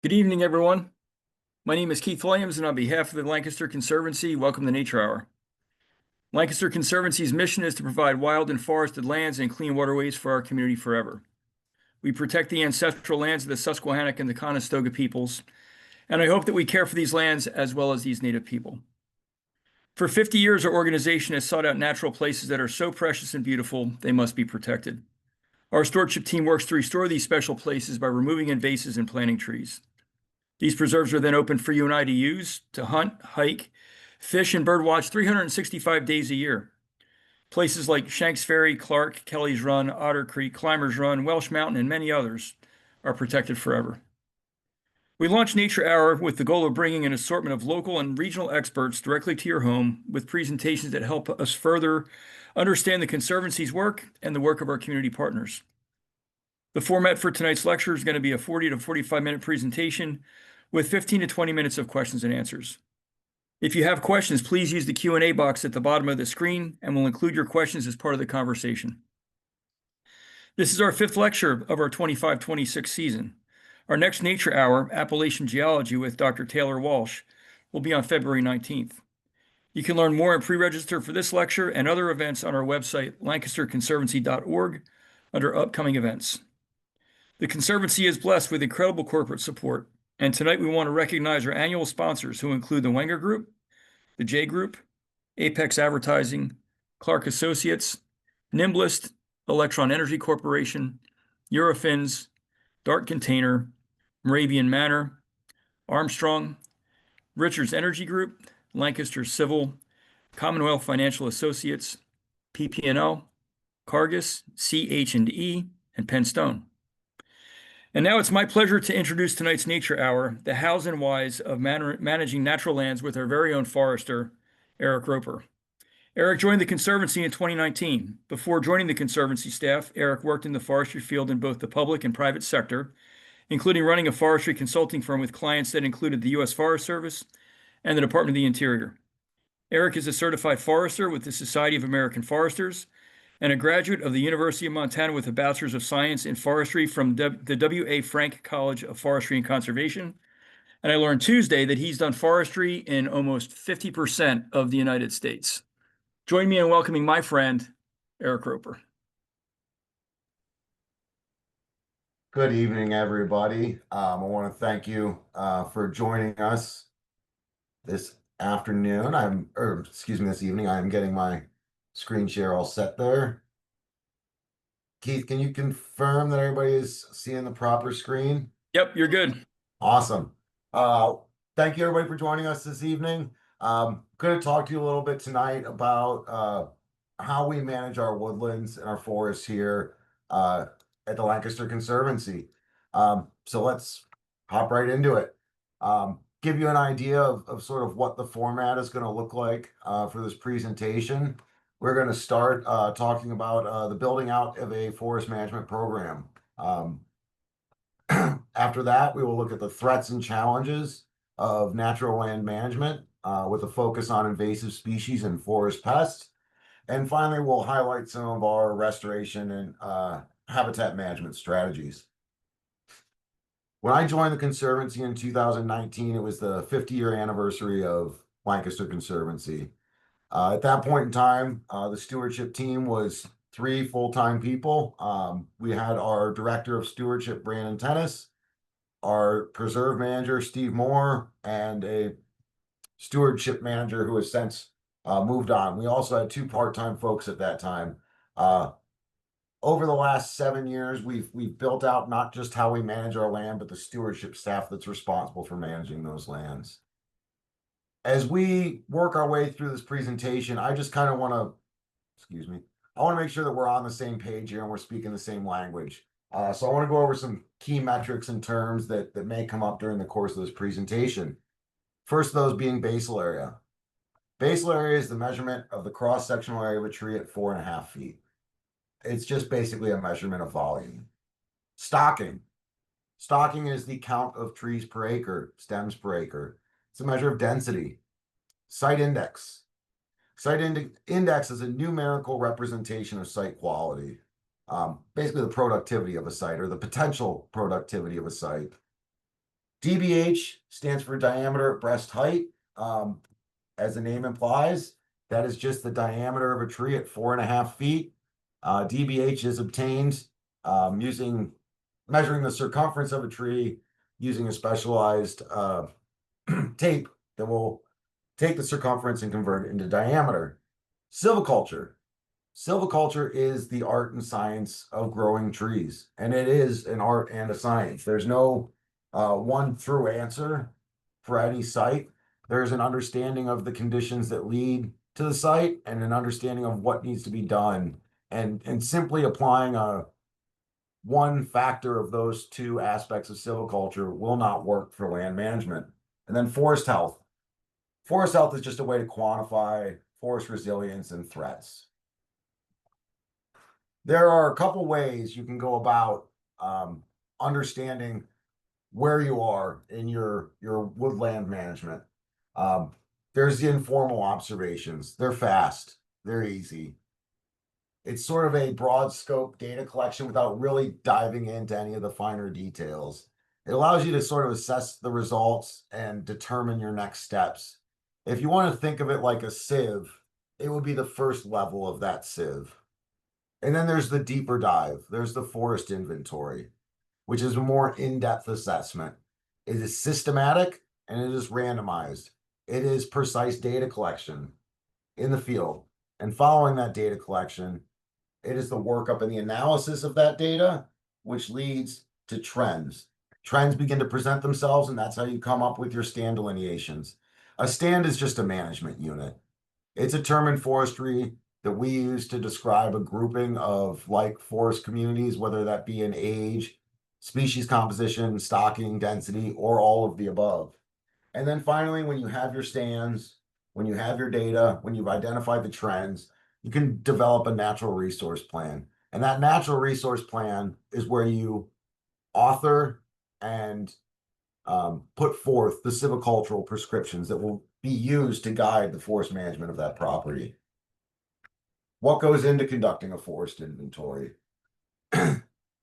Good evening, everyone. My name is Keith Williams, and on behalf of the Lancaster Conservancy, welcome to Nature Hour. Lancaster Conservancy's mission is to provide wild and forested lands and clean waterways for our community forever. We protect the ancestral lands of the Susquehannock and the Conestoga peoples, and I hope that we care for these lands as well as these Native people. For 50 years, our organization has sought out natural places that are so precious and beautiful, they must be protected. Our stewardship team works to restore these special places by removing invasives and planting trees. These preserves are then open for you and I to use, to hunt, hike, fish, and birdwatch 365 days a year. Places like Shanks Ferry, Clark, Kelly's Run, Otter Creek, Climbers Run, Welsh Mountain, and many others are protected forever. We launched Nature Hour with the goal of bringing an assortment of local and regional experts directly to your home with presentations that help us further understand the Conservancy's work and the work of our community partners. The format for tonight's lecture is going to be a 40 to 45-minute presentation with 15 to 20 minutes of questions and answers. If you have questions, please use the Q&A box at the bottom of the screen, and we'll include your questions as part of the conversation. This is our fifth lecture of our 25-26 season. Our next Nature Hour, Appalachian Geology with Dr. Taylor Walsh, will be on February 19th. You can learn more and pre-register for this lecture and other events on our website, lancasterconservancy.org, under upcoming events. The Conservancy is blessed with incredible corporate support, and tonight we want to recognize our annual sponsors who include the Wenger Group, the J Group, Apex Advertising, Clark Associates, Nimblist, Electron Energy Corporation, Eurofins, Dart Container, Moravian Manor, Armstrong, Richards Energy Group, Lancaster Civil, Commonwealth Financial Associates, PP&L, Cargus, CH&E, and Penstone. And now it's my pleasure to introduce tonight's Nature Hour, the hows and whys of managing natural lands with our very own forester, Eric Roper. Eric joined the Conservancy in 2019. Before joining the Conservancy staff, Eric worked in the forestry field in both the public and private sector, including running a forestry consulting firm with clients that included the U.S. Forest Service and the Department of the Interior. Eric is a certified forester with the Society of American Foresters, and a graduate of the University of Montana with a Bachelors of Science in Forestry from the W.A. Franke College of Forestry and Conservation. And I learned Tuesday that he's done forestry in almost 50% of the United States. Join me in welcoming my friend, Eric Roper. Good evening, everybody. I want to thank you for joining us this afternoon. This evening. I'm getting my screen share all set there. Keith, can you confirm that everybody is seeing the proper screen? Yep, you're good. Awesome. Thank you, everybody, for joining us this evening. Going to talk to you a little bit tonight about how we manage our woodlands and our forests here at the Lancaster Conservancy. So let's hop right into it. Give you an idea of sort of what the format is going to look like for this presentation. We're going to start talking about the building out of a forest management program. After that, we will look at the threats and challenges of natural land management with a focus on invasive species and forest pests. And finally, we'll highlight some of our restoration and habitat management strategies. When I joined the Conservancy in 2019, it was the 50-year anniversary of Lancaster Conservancy. At that point in time, the stewardship team was 3 full-time people. We had our director of stewardship, Brandon Tennis, our preserve manager, Steve Moore, and a stewardship manager who has since moved on. We also had 2 part-time folks at that time. Over the last 7 years, we've built out not just how we manage our land, but the stewardship staff that's responsible for managing those lands. As we work our way through this presentation, I just kind of want to, I want to make sure that we're on the same page here and we're speaking the same language. So I want to go over some key metrics and terms that may come up during the course of this presentation. First of those being basal area. Basal area is the measurement of the cross-sectional area of a tree at 4.5 feet. It's just basically a measurement of volume. Stocking. Stocking is the count of trees per acre, stems per acre. It's a measure of density. Site index. Site index is a numerical representation of site quality. Basically the productivity of a site or the potential productivity of a site. DBH stands for diameter at breast height. As the name implies, that is just the diameter of a tree at 4.5 feet. DBH is obtained using measuring the circumference of a tree using a specialized tape that will take the circumference and convert it into diameter. Silviculture. Silviculture is the art and science of growing trees, and it is an art and a science. There's no one true answer for any site. There's an understanding of the conditions that lead to the site and an understanding of what needs to be done. And simply applying one factor of those two aspects of silviculture will not work for land management. And then forest health. Forest health is just a way to quantify forest resilience and threats. There are a couple ways you can go about understanding where you are in your woodland management. There's the informal observations. They're fast, they're easy. It's sort of a broad scope data collection without really diving into any of the finer details. It allows you to sort of assess the results and determine your next steps. If you want to think of it like a sieve, it would be the first level of that sieve. And then there's the deeper dive. There's the forest inventory, which is a more in-depth assessment. It is systematic and it is randomized. It is precise data collection in the field. And following that data collection, it is the workup and the analysis of that data, which leads to trends. Trends begin to present themselves, and that's how you come up with your stand delineations. A stand is just a management unit. It's a term in forestry that we use to describe a grouping of like forest communities, whether that be in age, species composition, stocking, density, or all of the above. And then finally, when you have your stands, when you have your data, when you've identified the trends, you can develop a natural resource plan. And that natural resource plan is where you author and put forth the silvicultural prescriptions that will be used to guide the forest management of that property. What goes into conducting a forest inventory? What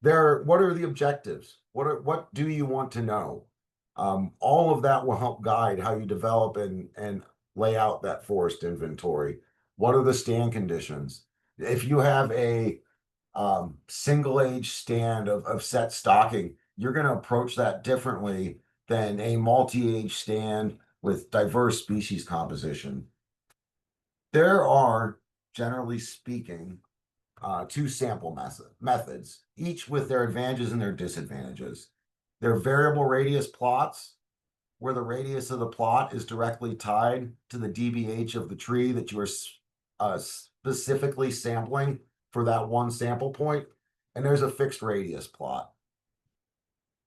are the objectives? What do you want to know? All of that will help guide how you develop and lay out that forest inventory. What are the stand conditions? If you have a single age stand of set stocking, you're going to approach that differently than a multi-age stand with diverse species composition. There are, generally speaking, two sample methods, each with their advantages and their disadvantages. They're variable radius plots, where the radius of the plot is directly tied to the DBH of the tree that you are specifically sampling for that one sample point. And there's a fixed radius plot.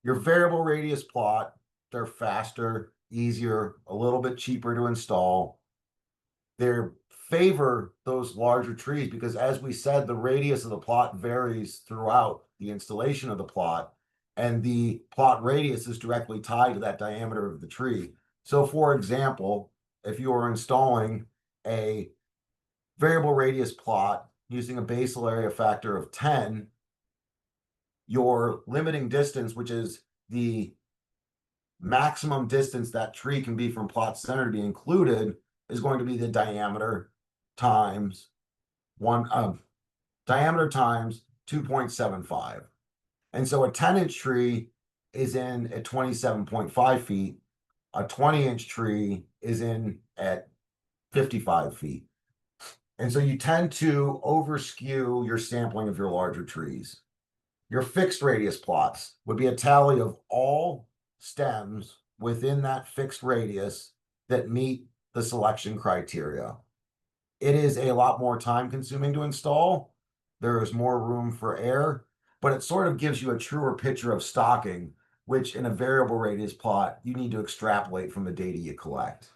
Your variable radius plot, they're faster, easier, a little bit cheaper to install. They favor those larger trees because, as we said, the radius of the plot varies throughout the installation of the plot, and the plot radius is directly tied to that diameter of the tree. So, for example, if you are installing a variable radius plot using a basal area factor of 10, your limiting distance, which is the maximum distance that tree can be from plot center to be included, is going to be the diameter times 2.75. And so a 10-inch tree is in at 27.5 feet. A 20-inch tree is in at 55 feet. And so you tend to overskew your sampling of your larger trees. Your fixed radius plots would be a tally of all stems within that fixed radius that meet the selection criteria. It is a lot more time consuming to install. There is more room for error, but it sort of gives you a truer picture of stocking, which in a variable radius plot, you need to extrapolate from the data you collect.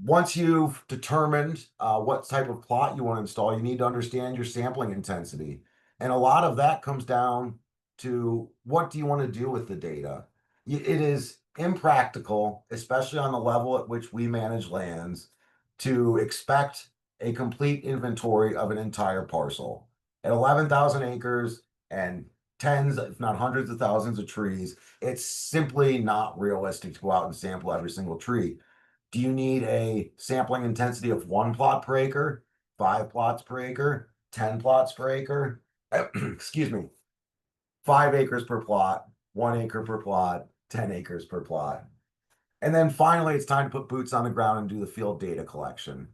Once you've determined what type of plot you want to install, you need to understand your sampling intensity. And a lot of that comes down to what do you want to do with the data? It is impractical, especially on the level at which we manage lands, to expect a complete inventory of an entire parcel. At 11,000 acres and tens, if not hundreds of thousands of trees. It's simply not realistic to go out and sample every single tree. Do you need a sampling intensity of 1 plot per acre, 5 plots per acre, 10 plots per acre? Excuse me, 5 acres per plot, 1 acre per plot, 10 acres per plot. And then finally, it's time to put boots on the ground and do the field data collection.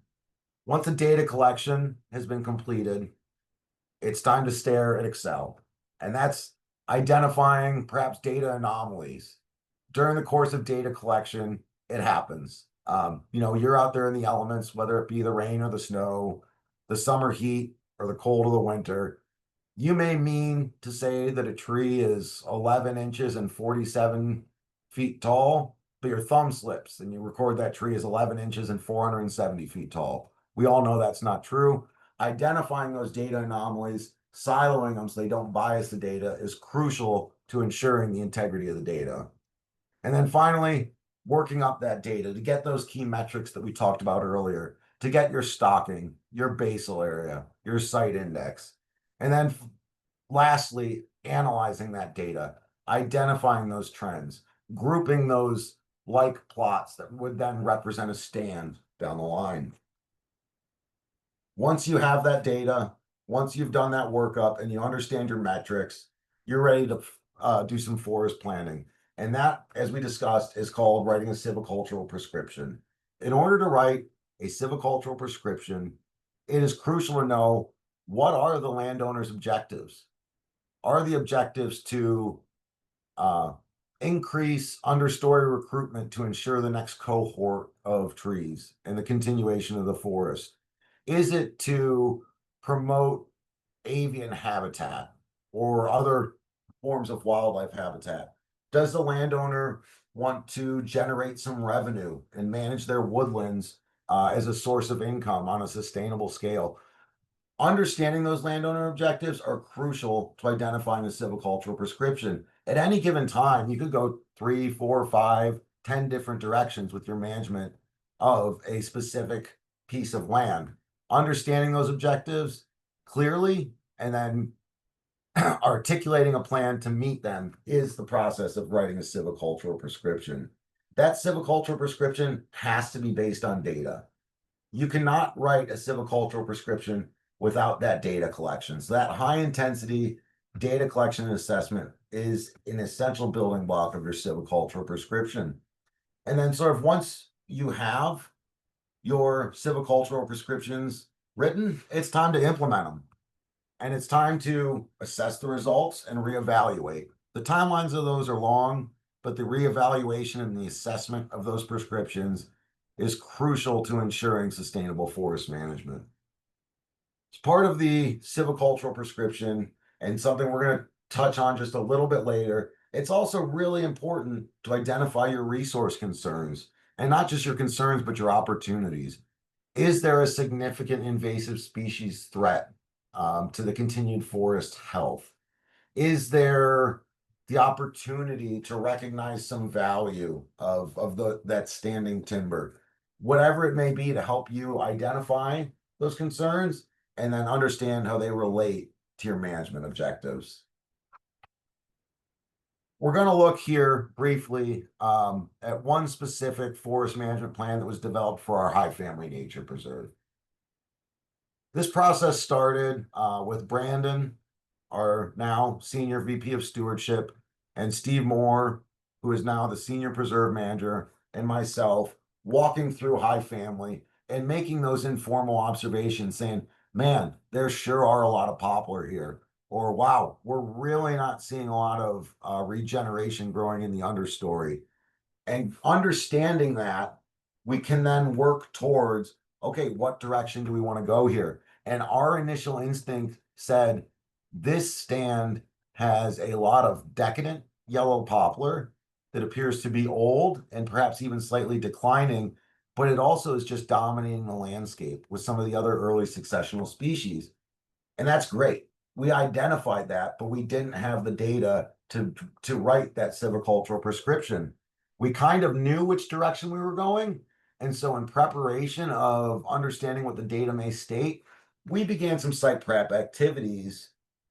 Once the data collection has been completed, it's time to stare at Excel. And that's identifying perhaps data anomalies. During the course of data collection, it happens. You're out there in the elements, whether it be the rain or the snow, the summer heat or the cold of the winter. You may mean to say that a tree is 11 inches and 47 feet tall, but your thumb slips and you record that tree as 11 inches and 470 feet tall. We all know that's not true. Identifying those data anomalies, siloing them so they don't bias the data is crucial to ensuring the integrity of the data. And then finally, working up that data to get those key metrics that we talked about earlier, to get your stocking, your basal area, your site index. And then lastly, analyzing that data, identifying those trends, grouping those like plots that would then represent a stand down the line. Once you have that data, once you've done that workup and you understand your metrics, you're ready to do some forest planning. And that, as we discussed, is called writing a silvicultural prescription. In order to write a silvicultural prescription, it is crucial to know what are the landowner's objectives. Are the objectives to increase understory recruitment to ensure the next cohort of trees and the continuation of the forest? Is it to promote avian habitat or other forms of wildlife habitat? Does the landowner want to generate some revenue and manage their woodlands as a source of income on a sustainable scale? Understanding those landowner objectives are crucial to identifying a silvicultural prescription. At any given time, you could go 3, 4, 5, 10 different directions with your management of a specific piece of land. Understanding those objectives clearly and then articulating a plan to meet them is the process of writing a silvicultural prescription. That silvicultural prescription has to be based on data. You cannot write a silvicultural prescription without that data collection. So that high intensity data collection and assessment is an essential building block of your silvicultural prescription. And then sort of once you have your silvicultural prescriptions written, it's time to implement them. And it's time to assess the results and reevaluate. The timelines of those are long, but the reevaluation and the assessment of those prescriptions is crucial to ensuring sustainable forest management. It's part of the silvicultural prescription and something we're going to touch on just a little bit later. It's also really important to identify your resource concerns and not just your concerns, but your opportunities. Is there a significant invasive species threat to the continued forest health? Is there the opportunity to recognize some value of that standing timber? Whatever it may be to help you identify those concerns and then understand how they relate to your management objectives. We're going to look here briefly at one specific forest management plan that was developed for our High Family Nature Preserve. This process started with Brandon, our now Senior VP of Stewardship, and Steve Moore, who is now the Senior Preserve Manager, and myself walking through High Family and making those informal observations saying, man, there sure are a lot of poplar here. Or, wow, we're really not seeing a lot of regeneration growing in the understory. And understanding that, we can then work towards, okay, what direction do we want to go here? And our initial instinct said, this stand has a lot of decadent yellow poplar that appears to be old and perhaps even slightly declining, but it also is just dominating the landscape with some of the other early successional species. And that's great. We identified that, but we didn't have the data to write that silvicultural prescription. We kind of knew which direction we were going. And so in preparation of understanding what the data may state, we began some site prep activities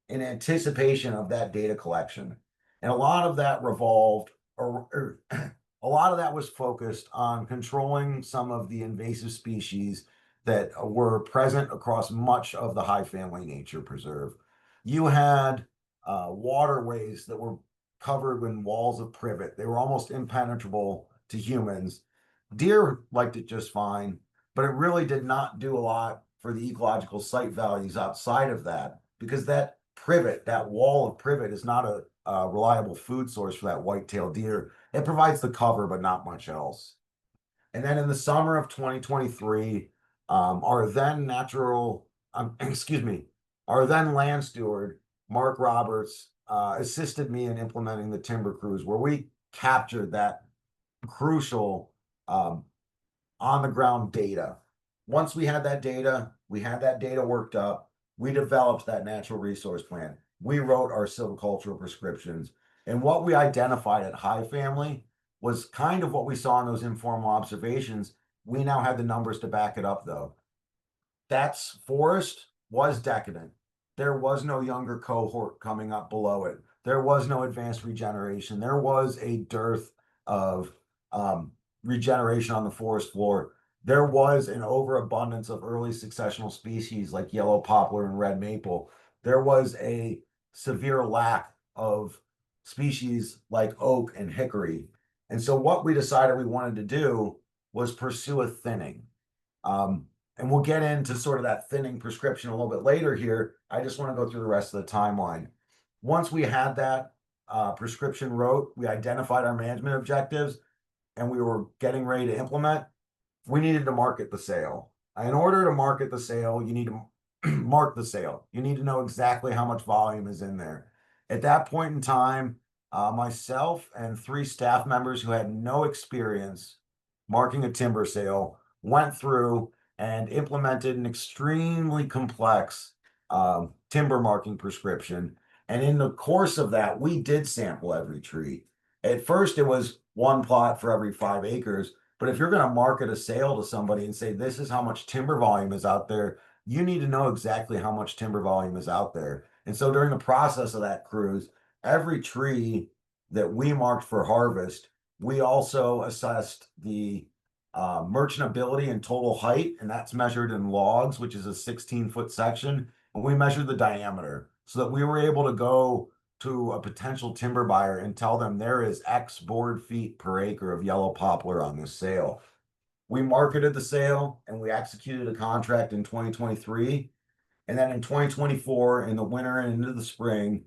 in anticipation of that data collection. And a lot of that revolved, or a lot of that was focused on controlling some of the invasive species that were present across much of the high family nature preserve. You had waterways that were covered in walls of privet. They were almost impenetrable to humans. Deer liked it just fine, but it really did not do a lot for the ecological site values outside of that, because that privet, that wall of privet, is not a reliable food source for that white-tailed deer. It provides the cover, but not much else. And then in the summer of 2023, our then excuse me, our then land steward, Mark Roberts, assisted me in implementing the timber cruise, where we captured that crucial on the ground data. Once we had that data, worked up, we developed that natural resource plan. We wrote our silvicultural prescriptions. And what we identified at High Family was kind of what we saw in those informal observations. We now had the numbers to back it up, though. That's forest was decadent. There was no younger cohort coming up below it. There was no advanced regeneration. There was a dearth of regeneration on the forest floor. There was an overabundance of early successional species like yellow poplar and red maple. There was a severe lack of species like oak and hickory. And so what we decided we wanted to do was pursue a thinning. And we'll get into sort of that thinning prescription a little bit later here. I just want to go through the rest of the timeline. Once we had that prescription wrote, we identified our management objectives, and we were getting ready to implement. We needed to market the sale. In order to market the sale, you need to mark the sale. You need to know exactly how much volume is in there. At that point in time, myself and 3 staff members who had no experience marking a timber sale went through and implemented an extremely complex timber marking prescription. And in the course of that, we did sample every tree. At first, it was 1 plot for every 5 acres. But if you're going to market a sale to somebody and say, this is how much timber volume is out there, you need to know exactly how much timber volume is out there. And so during the process of that cruise, every tree that we marked for harvest, we also assessed the merchantability and total height, and that's measured in logs, which is a 16-foot section. And we measured the diameter so that we were able to go to a potential timber buyer and tell them there is X board feet per acre of yellow poplar on this sale. We marketed the sale and we executed a contract in 2023. And then in 2024, in the winter and into the spring,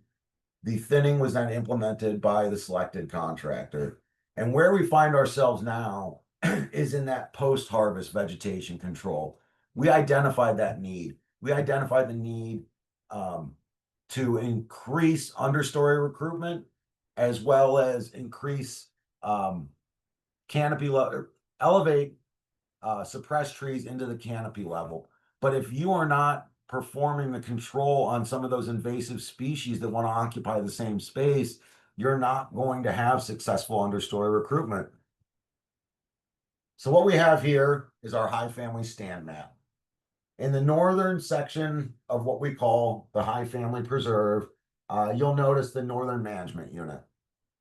the thinning was then implemented by the selected contractor. And where we find ourselves now is in that post-harvest vegetation control. We identified that need. We identified the need to increase understory recruitment, as well as increase canopy level, elevate suppressed trees into the canopy level. But if you are not performing the control on some of those invasive species that want to occupy the same space, you're not going to have successful understory recruitment. So what we have here is our High Family stand map. In the northern section of what we call the High Family Preserve, you'll notice the Northern Management Unit.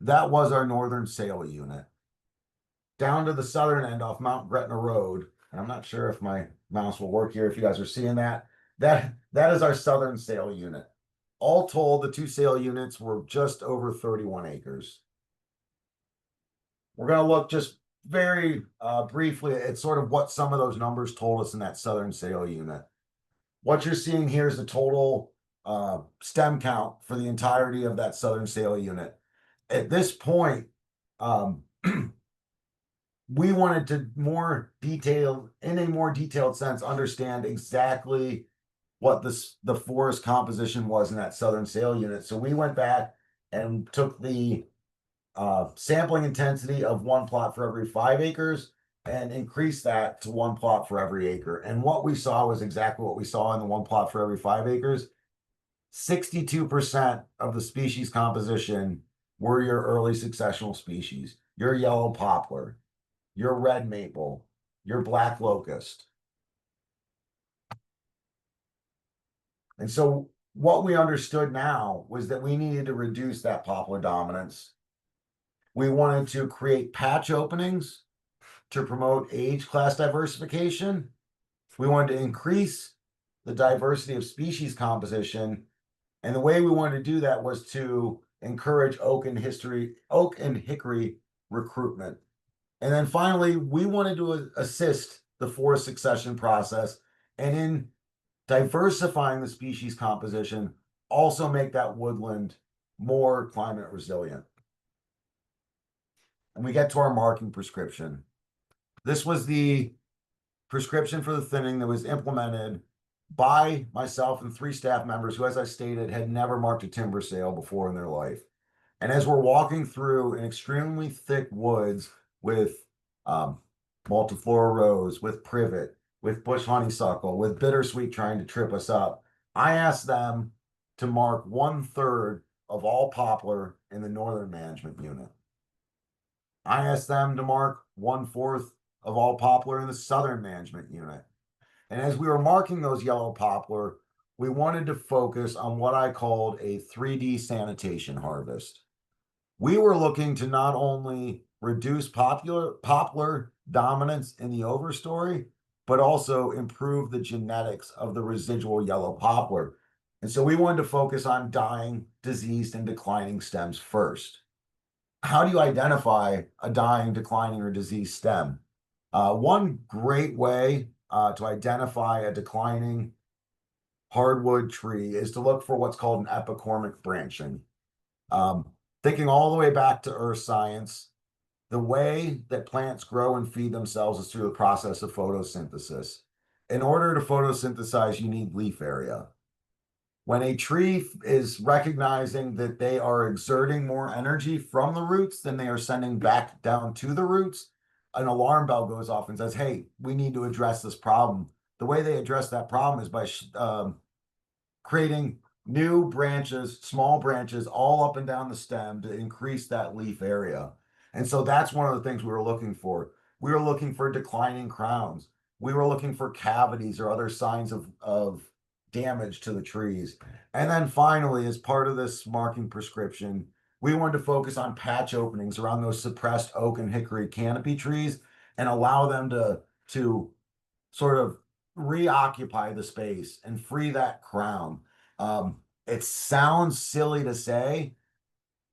That was our northern sale unit. Down to the southern end off Mount Gretna Road, and I'm not sure if my mouse will work here if you guys are seeing that, that is our southern sale unit. All told, the 2 sale units were just over 31 acres. We're going to look just very briefly at sort of what some of those numbers told us in that southern sale unit. What you're seeing here is the total stem count for the entirety of that southern sale unit. At this point, we wanted to in a more detailed sense, understand exactly what the forest composition was in that southern sale unit. So we went back and took the sampling intensity of 1 plot for every 5 acres and increased that to 1 plot for every acre. And what we saw was exactly what we saw in the 1 plot for every 5 acres. 62% of the species composition were your early successional species, your yellow poplar, your red maple, your black locust. And so what we understood now was that we needed to reduce that poplar dominance. We wanted to create patch openings to promote age class diversification. We wanted to increase the diversity of species composition. And the way we wanted to do that was to encourage oak and hickory recruitment. And then finally, we wanted to assist the forest succession process, and in diversifying the species composition, also make that woodland more climate resilient. And we get to our marking prescription. This was the prescription for the thinning that was implemented by myself and 3 staff members who, as I stated, had never marked a timber sale before in their life. And as we're walking through an extremely thick woods with multiflora rose, with privet, with bush honeysuckle, with bittersweet trying to trip us up, I asked them to mark 1/3 of all poplar in the northern management unit. I asked them to mark 1/4 of all poplar in the southern management unit. And as we were marking those yellow poplar, we wanted to focus on what I called a 3D sanitation harvest. We were looking to not only reduce poplar dominance in the overstory, but also improve the genetics of the residual yellow poplar. And so we wanted to focus on dying, diseased, and declining stems first. How do you identify a dying, declining, or diseased stem? One great way to identify a declining hardwood tree is to look for what's called an epicormic branching. Thinking all the way back to earth science, the way that plants grow and feed themselves is through the process of photosynthesis. In order to photosynthesize, you need leaf area. When a tree is recognizing that they are exerting more energy from the roots than they are sending back down to the roots, an alarm bell goes off and says, hey, we need to address this problem. The way they address that problem is by creating new branches, small branches, all up and down the stem to increase that leaf area. And so that's one of the things we were looking for. We were looking for declining crowns. We were looking for cavities or other signs of damage to the trees. And then finally, as part of this marking prescription, we wanted to focus on patch openings around those suppressed oak and hickory canopy trees and allow them to sort of reoccupy the space and free that crown. It sounds silly to say,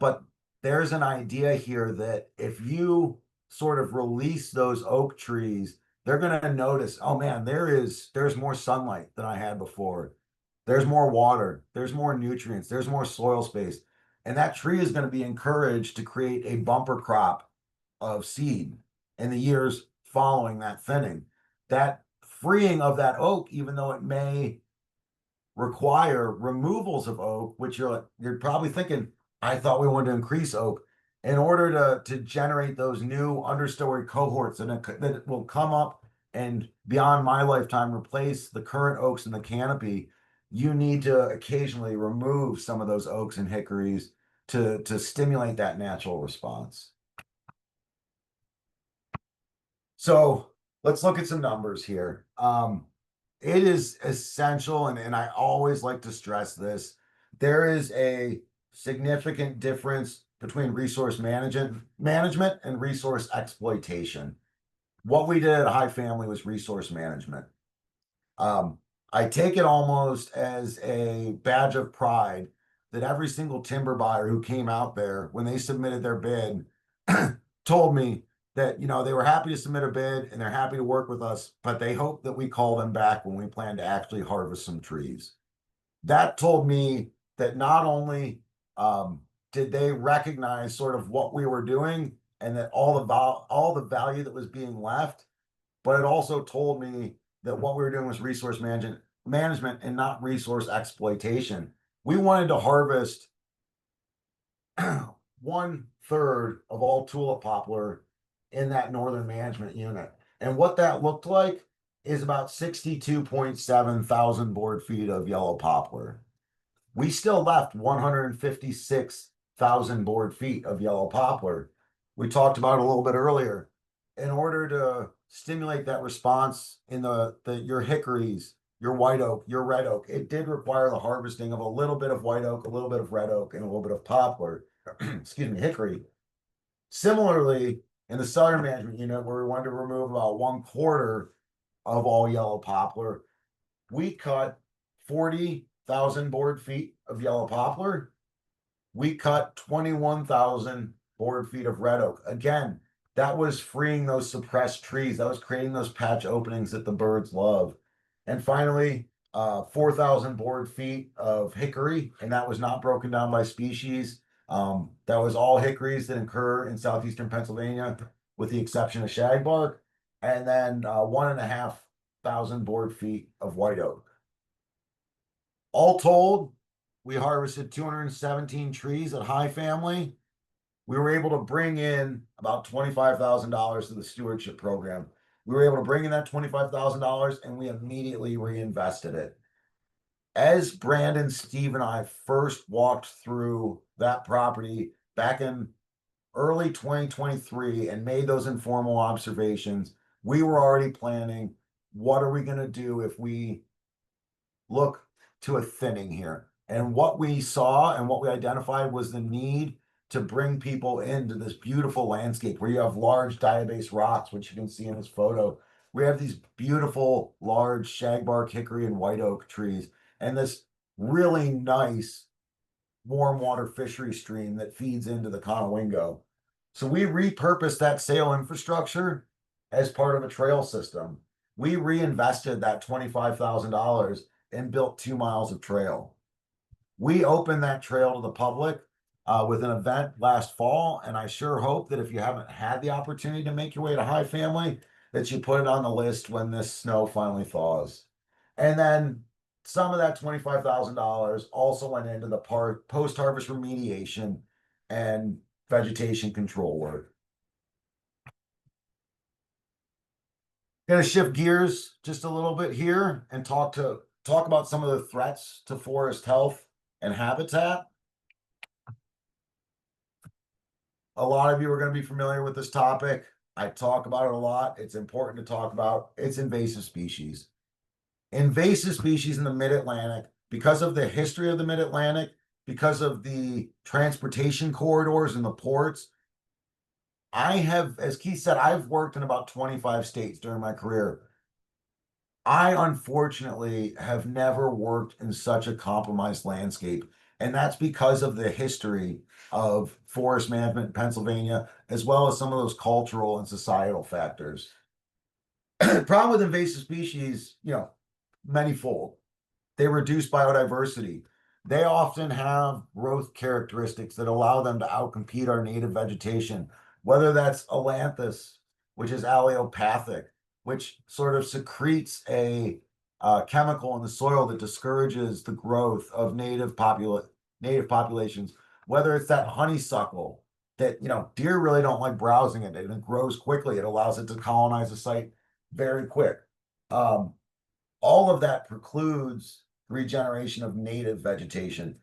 but there's an idea here that if you sort of release those oak trees, they're going to notice, oh man, there's more sunlight than I had before. There's more water, there's more nutrients, there's more soil space. And that tree is going to be encouraged to create a bumper crop of seed in the years following that thinning. That freeing of that oak, even though it may require removals of oak, which you're probably thinking, I thought we wanted to increase oak, in order to generate those new understory cohorts that will come up and beyond my lifetime replace the current oaks in the canopy. You need to occasionally remove some of those oaks and hickories to stimulate that natural response. So let's look at some numbers here. It is essential, and I always like to stress this, there is a significant difference between resource management and resource exploitation. What we did at High Family was resource management. I take it almost as a badge of pride that every single timber buyer who came out there, when they submitted their bid, told me that, you know, they were happy to submit a bid and they're happy to work with us, but they hope that we call them back when we plan to actually harvest some trees. That told me that not only did they recognize sort of what we were doing and that all the value that was being left, but it also told me that what we were doing was resource management and not resource exploitation. We wanted to harvest 1/3 of all tulip poplar in that northern management unit. And what that looked like is about 62.7 thousand board feet of yellow poplar. We still left 156,000 board feet of yellow poplar. We talked about it a little bit earlier. In order to stimulate that response in your hickories, your white oak, your red oak. It did require the harvesting of a little bit of white oak, a little bit of red oak, and a little bit of poplar, excuse me, hickory. Similarly, in the southern management unit, where we wanted to remove about 1/4 of all yellow poplar, we cut 40,000 board feet of yellow poplar. We cut 21,000 board feet of red oak. Again, that was freeing those suppressed trees. That was creating those patch openings that the birds love. And finally, 4,000 board feet of hickory, and that was not broken down by species. That was all hickories that occur in southeastern Pennsylvania, with the exception of shagbark. And then 1,500 board feet of white oak. All told, we harvested 217 trees at High Family. We were able to bring in about $25,000 to the stewardship program. We were able to bring in that $25,000 and we immediately reinvested it. As Brandon, Steve, and I first walked through that property back in early 2023 and made those informal observations, we were already planning, what are we going to do if we look to a thinning here? And what we saw and what we identified was the need to bring people into this beautiful landscape where you have large diabase rocks, which you can see in this photo. We have these beautiful large shagbark, hickory, and white oak trees, and this really nice warm water fishery stream that feeds into the Conowingo. So we repurposed that sail infrastructure as part of a trail system. We reinvested that $25,000 and built 2 miles of trail. We opened that trail to the public with an event last fall, and I sure hope that if you haven't had the opportunity to make your way to High Family, that you put it on the list when this snow finally thaws. And then some of that $25,000 also went into the post-harvest remediation and vegetation control work. Going to shift gears just a little bit here and talk about some of the threats to forest health and habitat. A lot of you are going to be familiar with this topic. I talk about it a lot. It's important to talk about. It's invasive species. Invasive species in the mid-Atlantic, because of the history of the mid-Atlantic, because of the transportation corridors and the ports. I have, as Keith said, I've worked in about 25 states during my career. I unfortunately have never worked in such a compromised landscape. And that's because of the history of forest management in Pennsylvania, as well as some of those cultural and societal factors. The problem with invasive species, manyfold. They reduce biodiversity. They often have growth characteristics that allow them to outcompete our native vegetation, whether that's ailanthus, which is allelopathic, which sort of secretes a chemical in the soil that discourages the growth of native populations, whether it's that honeysuckle that, deer really don't like browsing it, and it grows quickly. It allows it to colonize a site very quick. All of that precludes regeneration of native vegetation.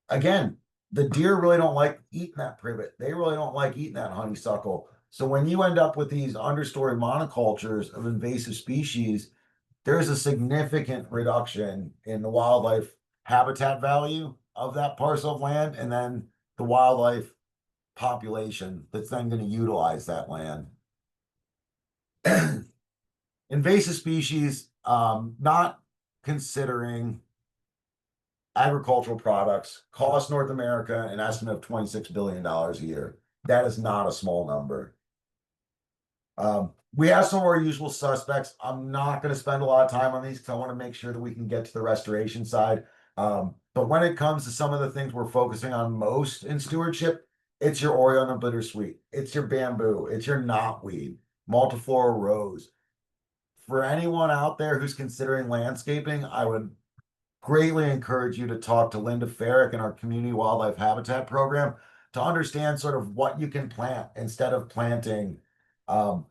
Again, the deer really don't like eating that privet. They really don't like eating that honeysuckle. So when you end up with these understory monocultures of invasive species, there's a significant reduction in the wildlife habitat value of that parcel of land, and then the wildlife population that's then going to utilize that land. Invasive species, not considering agricultural products, cost North America an estimate of $26 billion a year. That is not a small number. We have some of our usual suspects. I'm not going to spend a lot of time on these because I want to make sure that we can get to the restoration side. But when it comes to some of the things we're focusing on most in stewardship, it's your Oriole and bittersweet. It's your bamboo. It's your knotweed, multiflora rose. For anyone out there who's considering landscaping, I would greatly encourage you to talk to Linda Farrick in our Community Wildlife Habitat Program to understand sort of what you can plant instead of planting.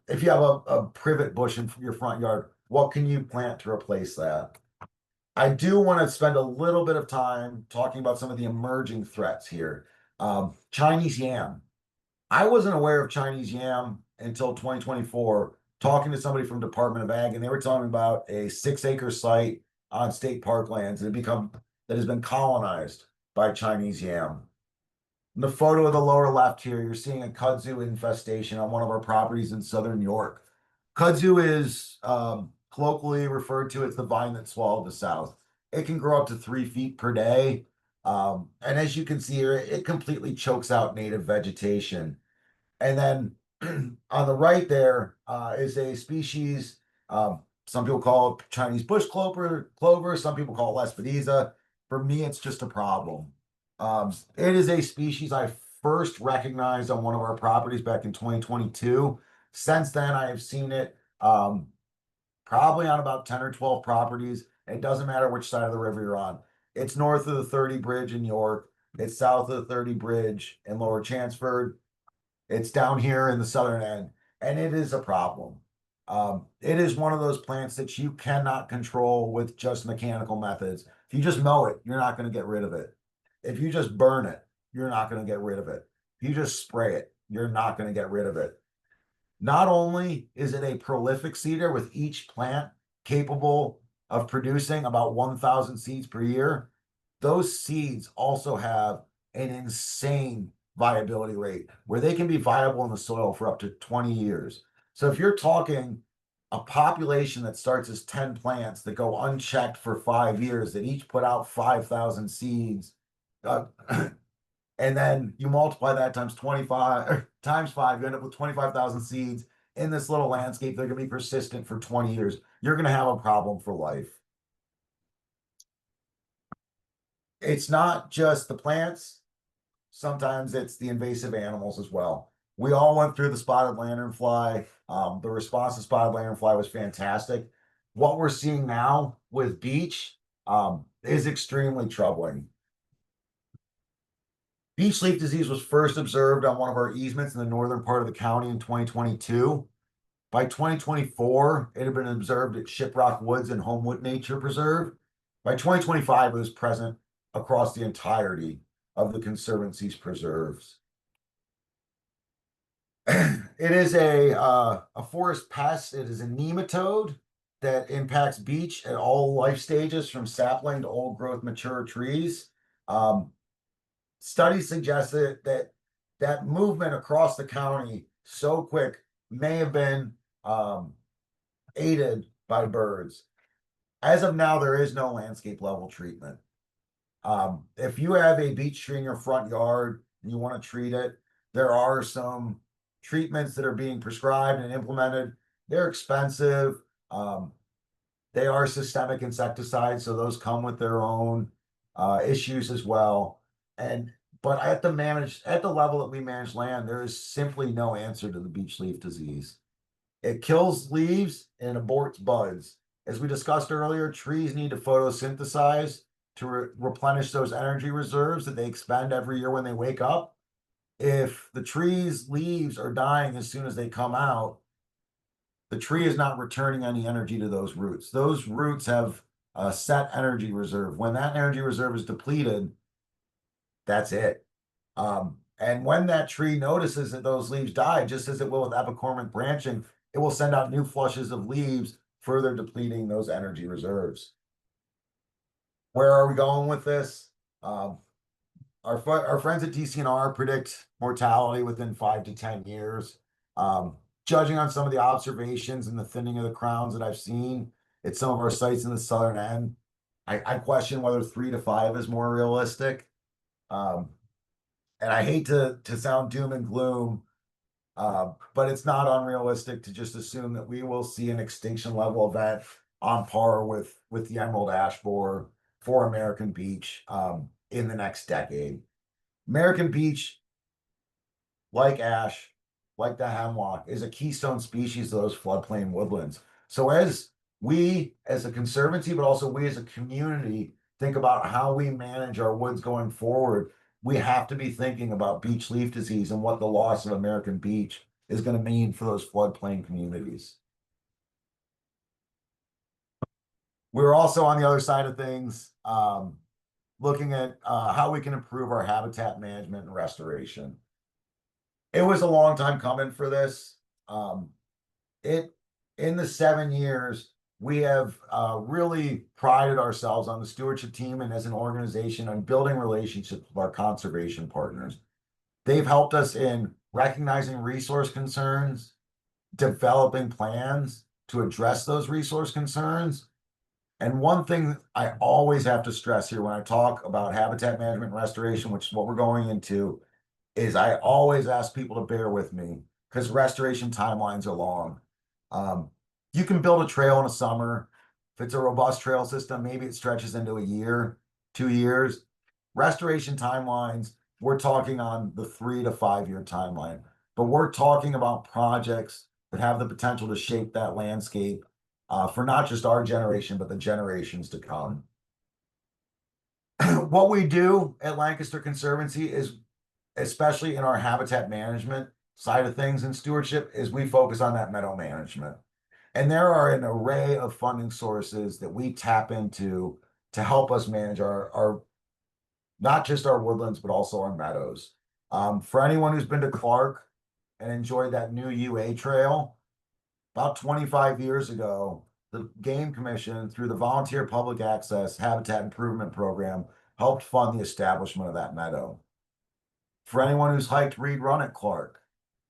If you have a privet bush in your front yard, what can you plant to replace that? I do want to spend a little bit of time talking about some of the emerging threats here. Chinese yam. I wasn't aware of Chinese yam until 2024, talking to somebody from Department of Ag, and they were talking about a 6-acre site on state parklands that has been colonized by Chinese yam. In the photo of the lower left here, you're seeing a kudzu infestation on one of our properties in southern York. Kudzu is colloquially referred to as the vine that swallowed the South. It can grow up to 3 feet per day. And as you can see here, it completely chokes out native vegetation. And then on the right there is a species, some people call it Chinese bush clover, some people call it Lespedeza. For me, it's just a problem. It is a species I first recognized on one of our properties back in 2022. Since then, I have seen it probably on about 10 or 12 properties. It doesn't matter which side of the river you're on. It's north of the 30 Bridge in York. It's south of the 30 Bridge in Lower Chanceford. It's down here in the southern end, and it is a problem. It is one of those plants that you cannot control with just mechanical methods. If you just mow it, you're not going to get rid of it. If you just burn it, you're not going to get rid of it. If you just spray it, you're not going to get rid of it. Not only is it a prolific seeder with each plant capable of producing about 1,000 seeds per year, those seeds also have an insane viability rate where they can be viable in the soil for up to 20 years. So if you're talking a population that starts as 10 plants that go unchecked for 5 years, that each put out 5,000 seeds, and then you multiply that times 25 times 5, you end up with 25,000 seeds in this little landscape. They're going to be persistent for 20 years. You're going to have a problem for life. It's not just the plants. Sometimes it's the invasive animals as well. We all went through the spotted lanternfly. The response to spotted lanternfly was fantastic. What we're seeing now with beech is extremely troubling. Beech leaf disease was first observed on one of our easements in the northern part of the county in 2022. By 2024, it had been observed at Shiprock Woods and Homewood Nature Preserve. By 2025, it was present across the entirety of the Conservancy's preserves. It is a forest pest. It is a nematode that impacts beech at all life stages, from sapling to old growth mature trees. Studies suggest that movement across the county so quick may have been aided by birds. As of now, there is no landscape level treatment. If you have a beech tree in your front yard and you want to treat it, there are some treatments that are being prescribed and implemented. They're expensive. They are systemic insecticides, so those come with their own issues as well. But at the level that we manage land, there is simply no answer to the beech leaf disease. It kills leaves and aborts buds. As we discussed earlier, trees need to photosynthesize to replenish those energy reserves that they expend every year when they wake up. If the tree's leaves are dying as soon as they come out, the tree is not returning any energy to those roots. Those roots have a set energy reserve. When that energy reserve is depleted, that's it. And when that tree notices that those leaves die, just as it will with epicormic branching, it will send out new flushes of leaves, further depleting those energy reserves. Where are we going with this? Our friends at DCNR predict mortality within 5 to 10 years. Judging on some of the observations and the thinning of the crowns that I've seen at some of our sites in the southern end, I question whether 3 to 5 is more realistic. And I hate to sound doom and gloom, but it's not unrealistic to just assume that we will see an extinction level event on par with the emerald ash borer for American beech in the next decade. American beech, like ash, like the hemlock, is a keystone species of those floodplain woodlands. So as we as a conservancy, but also we as a community, think about how we manage our woods going forward, we have to be thinking about beech leaf disease and what the loss of American beech is going to mean for those floodplain communities. We're also on the other side of things, looking at how we can improve our habitat management and restoration. It was a long time coming for this. In the 7 years we have really prided ourselves on the stewardship team and as an organization on building relationships with our conservation partners. They've helped us in recognizing resource concerns, developing plans to address those resource concerns. And one thing I always have to stress here when I talk about habitat management and restoration, which is what we're going into, is I always ask people to bear with me because restoration timelines are long. Um, you can build a trail in a summer. If it's a robust trail system, maybe it stretches into a year, 2 years. Restoration timelines, we're talking on the 3 to 5 year timeline, but we're talking about projects that have the potential to shape that landscape for not just our generation, but the generations to come. What we do at Lancaster Conservancy is, especially in our habitat management side of things and stewardship, is we focus on that meadow management. And there are an array of funding sources that we tap into to help us manage our not just our woodlands, but also our meadows. For anyone who's been to Clark and enjoyed that new UA trail, about 25 years ago, the Game Commission, through the Volunteer Public Access Habitat Improvement Program, helped fund the establishment of that meadow. For anyone who's hiked Reed Run at Clark,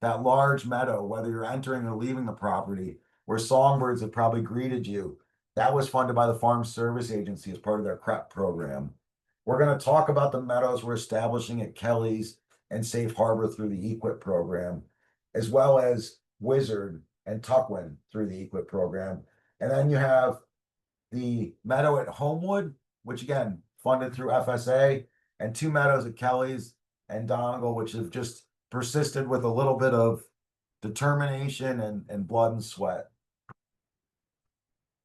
that large meadow, whether you're entering or leaving the property, where songbirds have probably greeted you, that was funded by the Farm Service Agency as part of their CREP program. We're going to talk about the meadows we're establishing at Kelly's and Safe Harbor through the EQIP program, as well as Wizard and Tuckwin through the EQIP program. And then you have the meadow at Homewood, which again, funded through FSA, and 2 meadows at Kelly's and Donegal, which have just persisted with a little bit of determination and blood and sweat.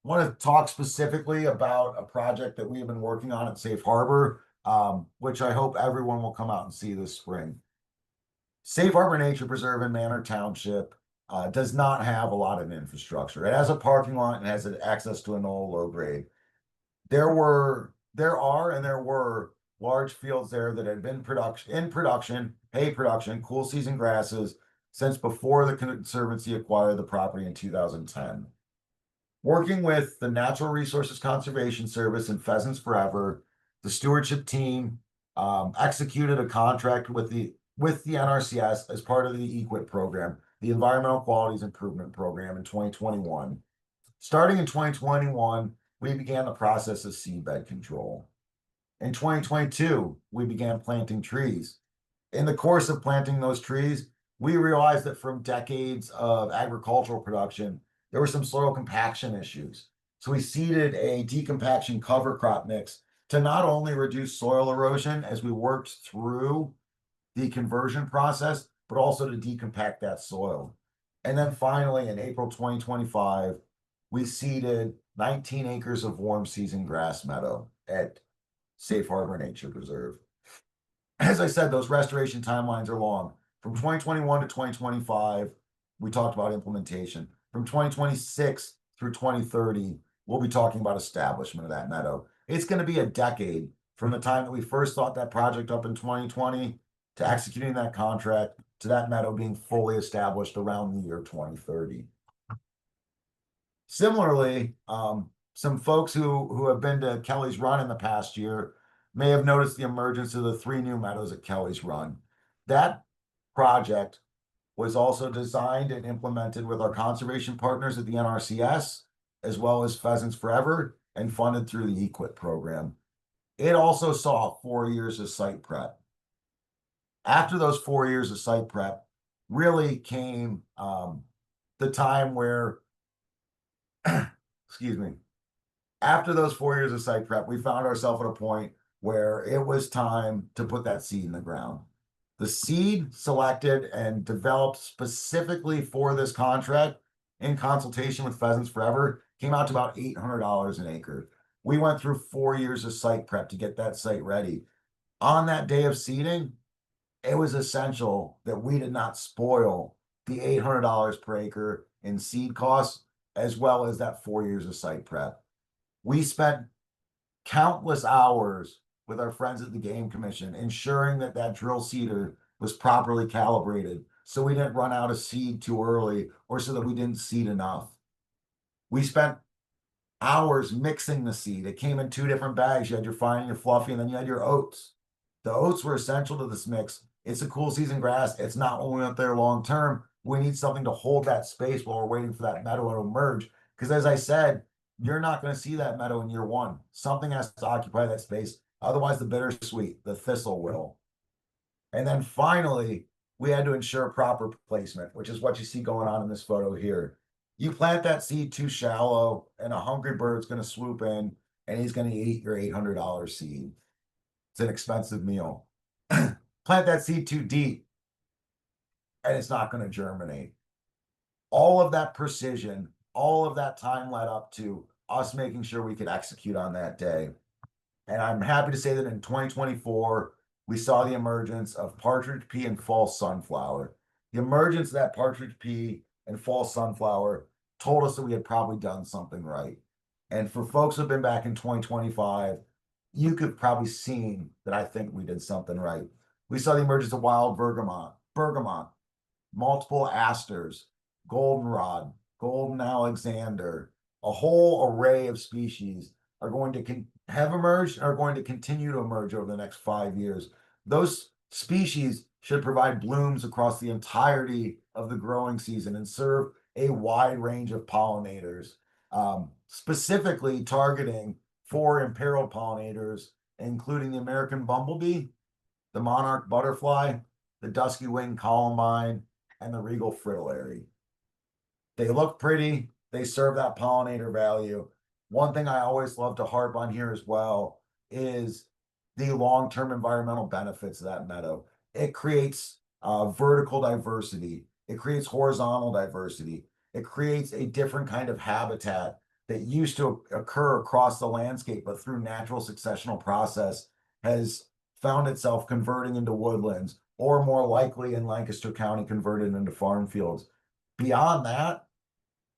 I want to talk specifically about a project that we have been working on at Safe Harbor, which I hope everyone will come out and see this spring. Safe Harbor Nature Preserve in Manor Township does not have a lot of infrastructure. It has a parking lot and has access to an old low grade. There are, and there were large fields there that had been in production, hay production, cool season grasses since before the Conservancy acquired the property in 2010. Working with the Natural Resources Conservation Service and Pheasants Forever, the stewardship team executed a contract with the NRCS as part of the EQIP program, the Environmental Qualities Improvement Program in 2021. Starting in 2021, we began the process of seedbed control. In 2022, we began planting trees. In the course of planting those trees, we realized that from decades of agricultural production, there were some soil compaction issues. So we seeded a decompaction cover crop mix to not only reduce soil erosion as we worked through the conversion process, but also to decompact that soil. And then finally, in April 2025, we seeded 19 acres of warm season grass meadow at Safe Harbor Nature Preserve. As I said, those restoration timelines are long. From 2021 to 2025, we talked about implementation. From 2026 through 2030, we'll be talking about establishment of that meadow. It's going to be a decade from the time that we first thought that project up in 2020 to executing that contract to that meadow being fully established around the year 2030. Similarly, some folks who have been to Kelly's Run in the past year may have noticed the emergence of the 3 new meadows at Kelly's Run. That project was also designed and implemented with our conservation partners at the NRCS, as well as Pheasants Forever, and funded through the EQIP program. It also saw 4 years of site prep. After those 4 years of site prep, really came the time where, excuse me, after those 4 years of site prep, we found ourselves at a point where it was time to put that seed in the ground. The seed selected and developed specifically for this contract in consultation with Pheasants Forever came out to about $800 an acre. We went through 4 years of site prep to get that site ready. On that day of seeding, it was essential that we did not spoil the $800 per acre in seed costs, as well as that 4 years of site prep. We spent countless hours with our friends at the Game Commission, ensuring that that drill seeder was properly calibrated so we didn't run out of seed too early or so that we didn't seed enough. We spent hours mixing the seed. It came in two different bags. You had your fine and your fluffy, and then you had your oats. The oats were essential to this mix. It's a cool season grass. It's not when we went there long term. We need something to hold that space while we're waiting for that meadow to emerge. Because as I said, you're not going to see that meadow in year one. Something has to occupy that space. Otherwise, the bittersweet, the thistle will. And then finally, we had to ensure proper placement, which is what you see going on in this photo here. You plant that seed too shallow, and a hungry bird's going to swoop in, and he's going to eat your $800 seed. It's an expensive meal. Plant that seed too deep, and it's not going to germinate. All of that precision, all of that time led up to us making sure we could execute on that day. And I'm happy to say that in 2024, we saw the emergence of partridge pea and false sunflower. The emergence of that partridge pea and false sunflower told us that we had probably done something right. And for folks who've been back in 2025, you could probably seen that I think we did something right. We saw the emergence of wild bergamot, multiple asters, goldenrod, golden Alexander, a whole array of species are going to have emerged and are going to continue to emerge over the next 5 years. Those species should provide blooms across the entirety of the growing season and serve a wide range of pollinators, specifically targeting 4 imperiled pollinators, including the American bumblebee, the monarch butterfly, the dusky winged columbine, and the regal fritillary. They look pretty. They serve that pollinator value. One thing I always love to harp on here as well is the long-term environmental benefits of that meadow. It creates vertical diversity. It creates horizontal diversity. It creates a different kind of habitat that used to occur across the landscape, but through natural successional process has found itself converting into woodlands, or more likely in Lancaster County, converted into farm fields. Beyond that,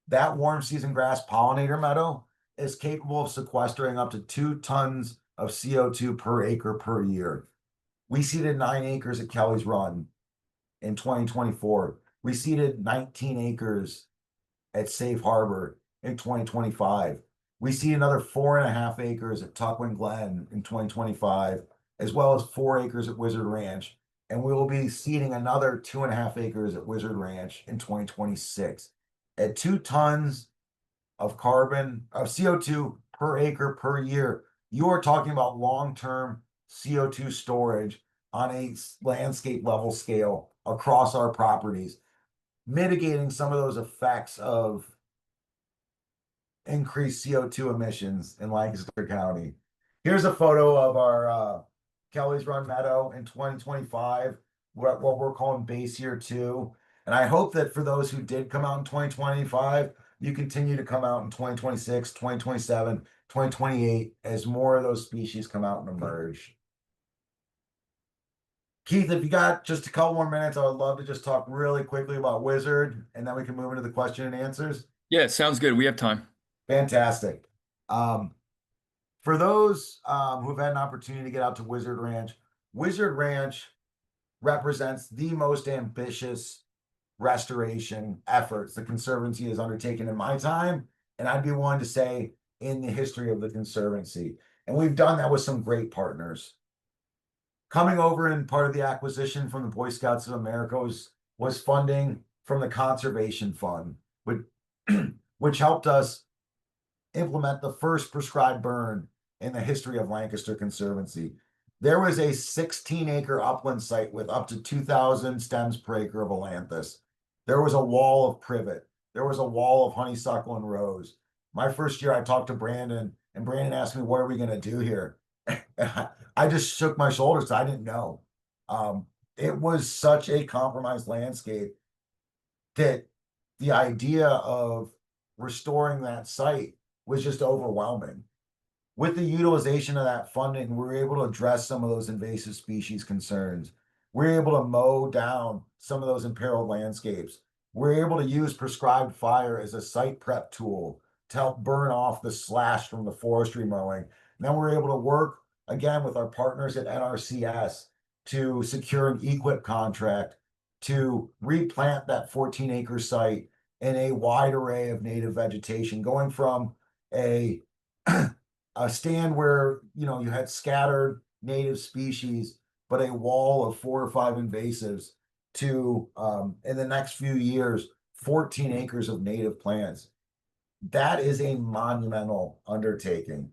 that warm season grass pollinator meadow is capable of sequestering up to 2 tons of CO2 per acre per year. We seeded 9 acres at Kelly's Run in 2024. We seeded 19 acres at Safe Harbor in 2025. We see another 4.5 acres at Tuckwin Glen in 2025, as well as 4 acres at Wizard Ranch. And we will be seeding another 2.5 acres at Wizard Ranch in 2026. At 2 tons of CO2 per acre per year, you are talking about long-term CO2 storage on a landscape level scale across our properties, mitigating some of those effects of increased CO2 emissions in Lancaster County. Here's a photo of our Kelly's Run Meadow in 2025, what we're calling base year 2. And I hope that for those who did come out in 2025, you continue to come out in 2026, 2027, 2028 as more of those species come out and emerge. Keith, if you got just a couple more minutes, I would love to just talk really quickly about Wizard, and then we can move into the question and answers. Yeah, sounds good. We have time. Fantastic. For those who've had an opportunity to get out to Wizard Ranch represents the most ambitious restoration efforts the Conservancy has undertaken in my time, and I'd be willing to say in the history of the Conservancy. And we've done that with some great partners. Coming over and part of the acquisition from the Boy Scouts of America was funding from the Conservation Fund, which helped us implement the first prescribed burn in the history of Lancaster Conservancy. There was a 16-acre upland site with up to 2,000 stems per acre of ailanthus. There was a wall of privet. There was a wall of honeysuckle and rose. My first year, I talked to Brandon, and Brandon asked me, "What are we going to do here?" I just shook my shoulders. I didn't know. It was such a compromised landscape that the idea of restoring that site was just overwhelming. With the utilization of that funding, we were able to address some of those invasive species concerns. We were able to mow down some of those imperiled landscapes. We were able to use prescribed fire as a site prep tool to help burn off the slash from the forestry mowing. And then we were able to work again with our partners at NRCS to secure an EQIP contract to replant that 14-acre site in a wide array of native vegetation, going from a a stand where you had scattered native species, but a wall of 4 or 5 invasives to in the next few years, 14 acres of native plants. That is a monumental undertaking.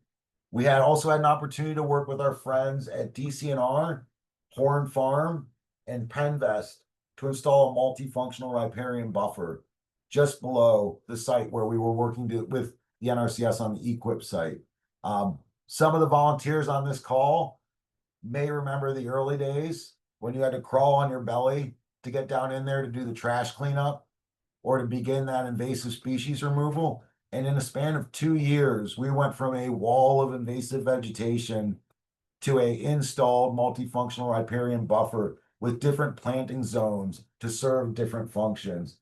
We had also had an opportunity to work with our friends at DCNR, Horn Farm, and Penvest to install a multifunctional riparian buffer just below the site where we were working with the NRCS on the Equip site. Some of the volunteers on this call may remember the early days when you had to crawl on your belly to get down in there to do the trash cleanup or to begin that invasive species removal. And in a span of 2 years, we went from a wall of invasive vegetation to a installed multifunctional riparian buffer with different planting zones to serve different functions.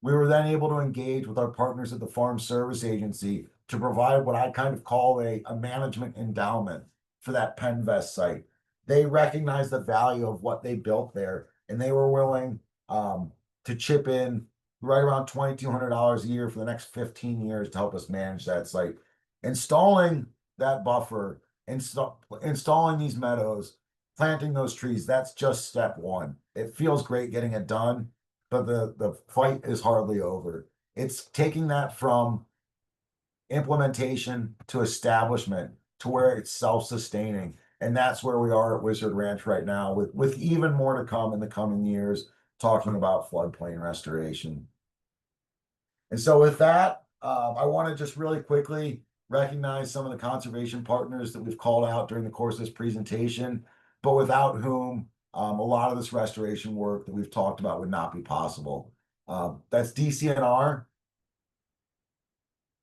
We were then able to engage with our partners at the Farm Service Agency to provide what I kind of call a management endowment for that Penvest site. They recognized the value of what they built there, and they were willing to chip in right around $2,200 a year for the next 15 years to help us manage that site. Installing that buffer, installing these meadows, planting those trees, that's just step one. It feels great getting it done, but the fight is hardly over. It's taking that from implementation to establishment to where it's self-sustaining. And that's where we are at Wizard Ranch right now, with even more to come in the coming years, talking about floodplain restoration. And so with that, I want to just really quickly recognize some of the conservation partners that we've called out during the course of this presentation, but without whom a lot of this restoration work that we've talked about would not be possible. That's DCNR,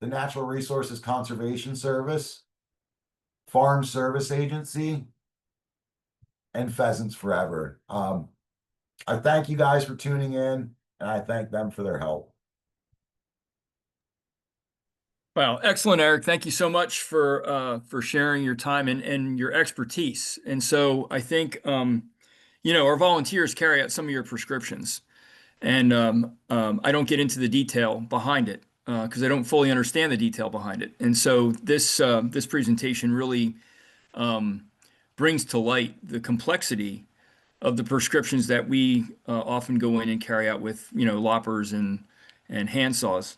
the Natural Resources Conservation Service, Farm Service Agency, and Pheasants Forever. I thank you guys for tuning in, and I thank them for their help. Wow, excellent, Eric. Thank you so much for sharing your time and your expertise. And so I think our volunteers carry out some of your prescriptions, and I don't get into the detail behind it because I don't fully understand the detail behind it. And so this presentation really brings to light the complexity of the prescriptions that we often go in and carry out with loppers and handsaws.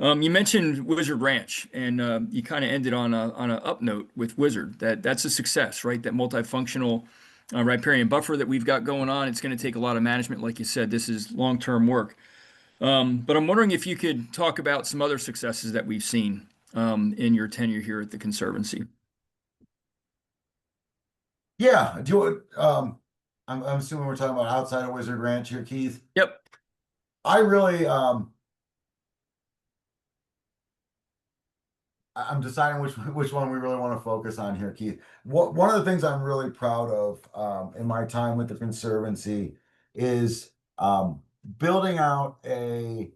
You mentioned Wizard Ranch, and you kind of ended on a up note with Wizard. That's a success, right? That multifunctional riparian buffer that we've got going on. It's going to take a lot of management, like you said. This is long-term work. But I'm wondering if you could talk about some other successes that we've seen in your tenure here at the Conservancy. Yeah, I'm assuming we're talking about outside of Wizard Ranch here, Keith. Yep. I really I'm deciding which one we really want to focus on here, Keith. One of the things I'm really proud of in my time with the Conservancy is building out a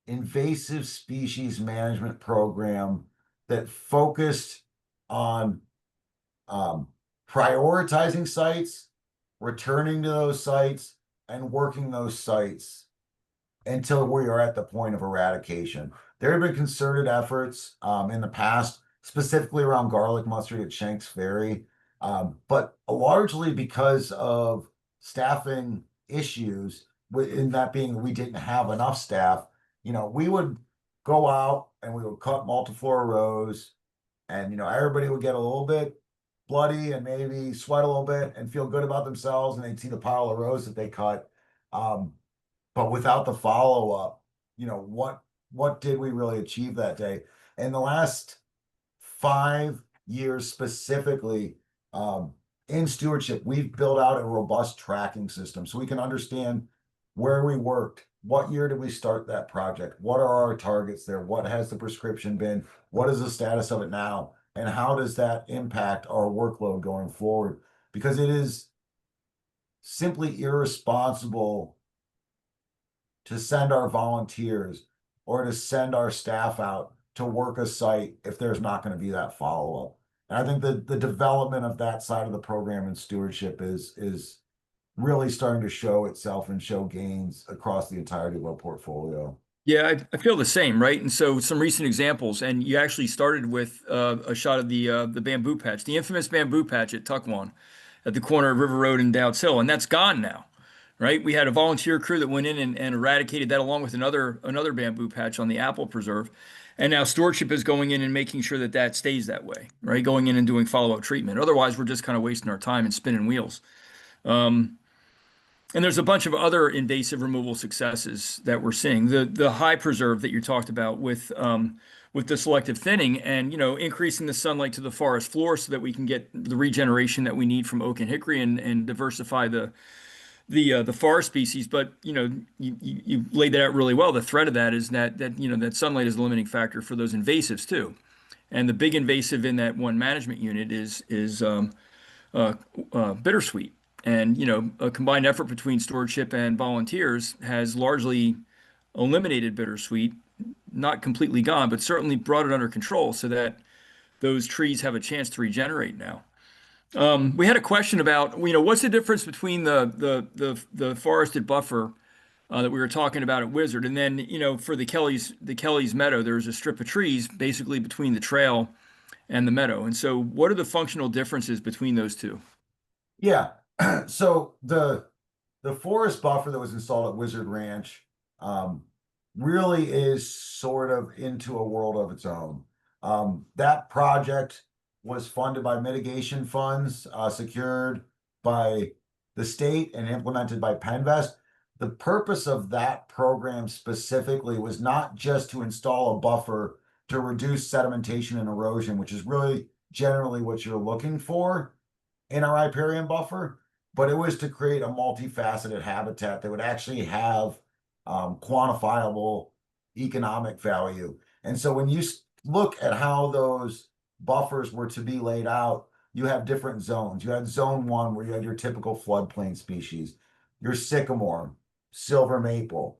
invasive species management program that focused on prioritizing sites, returning to those sites, and working those sites until we are at the point of eradication. There have been concerted efforts in the past, specifically around garlic mustard at Shanks Ferry, but largely because of staffing issues, in that being we didn't have enough staff. We would go out and we would cut multiflora rows, and everybody would get a little bit bloody and maybe sweat a little bit and feel good about themselves, and they'd see the pile of rows that they cut. But without the follow-up, what did we really achieve that day? In the last 5 years specifically, in stewardship, we've built out a robust tracking system so we can understand where we worked. What year did we start that project? What are our targets there? What has the prescription been? What is the status of it now? And how does that impact our workload going forward? Because it is simply irresponsible to send our volunteers or to send our staff out to work a site if there's not going to be that follow-up. And I think the development of that side of the program and stewardship is really starting to show itself and show gains across the entirety of our portfolio. Yeah, I feel the same, right? And so some recent examples, and you actually started with a shot of the bamboo patch, the infamous bamboo patch at Tuckwan, at the corner of River Road and Dowds Hill, and that's gone now, right? We had a volunteer crew that went in and eradicated that along with another bamboo patch on the apple preserve, and now stewardship is going in and making sure that that stays that way, right? Going in and doing follow-up treatment. Otherwise, we're just kind of wasting our time and spinning wheels. And there's a bunch of other invasive removal successes that we're seeing. The high preserve that you talked about with the selective thinning and increasing the sunlight to the forest floor so that we can get the regeneration that we need from oak and hickory and diversify the forest species. But you laid that out really well. The threat of that is that sunlight is a limiting factor for those invasives too. And the big invasive in that one management unit is uh, bittersweet. And a combined effort between stewardship and volunteers has largely eliminated bittersweet, not completely gone, but certainly brought it under control so that those trees have a chance to regenerate now. We had a question about, what's the difference between the forested buffer that we were talking about at Wizard, and then for the Kelly's Meadow, there's a strip of trees basically between the trail and the meadow. And so, what are the functional differences between those two? Yeah. So the forest buffer that was installed at Wizard Ranch um, really is sort of into a world of its own. That project was funded by mitigation funds secured by the state and implemented by Penvest. The purpose of that program specifically was not just to install a buffer to reduce sedimentation and erosion, which is really generally what you're looking for in a riparian buffer, but it was to create a multifaceted habitat that would actually have quantifiable economic value. And so when you look at how those buffers were to be laid out, you have different zones. You had zone one where you had your typical floodplain species, your sycamore, silver maple.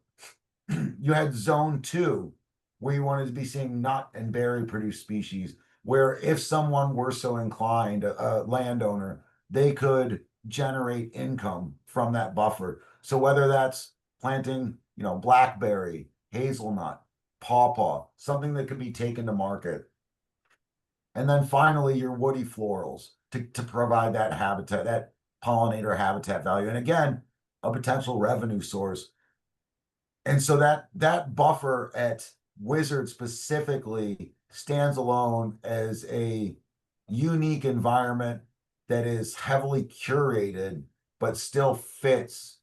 You had zone two where you wanted to be seeing nut and berry produced species, where if someone were so inclined, a landowner, they could generate income from that buffer. So whether that's planting, blackberry, hazelnut, pawpaw, something that could be taken to market. And then finally, your woody florals to provide that habitat, that pollinator habitat value. And again, a potential revenue source. And so that buffer at Wizard specifically stands alone as a unique environment that is heavily curated, but still fits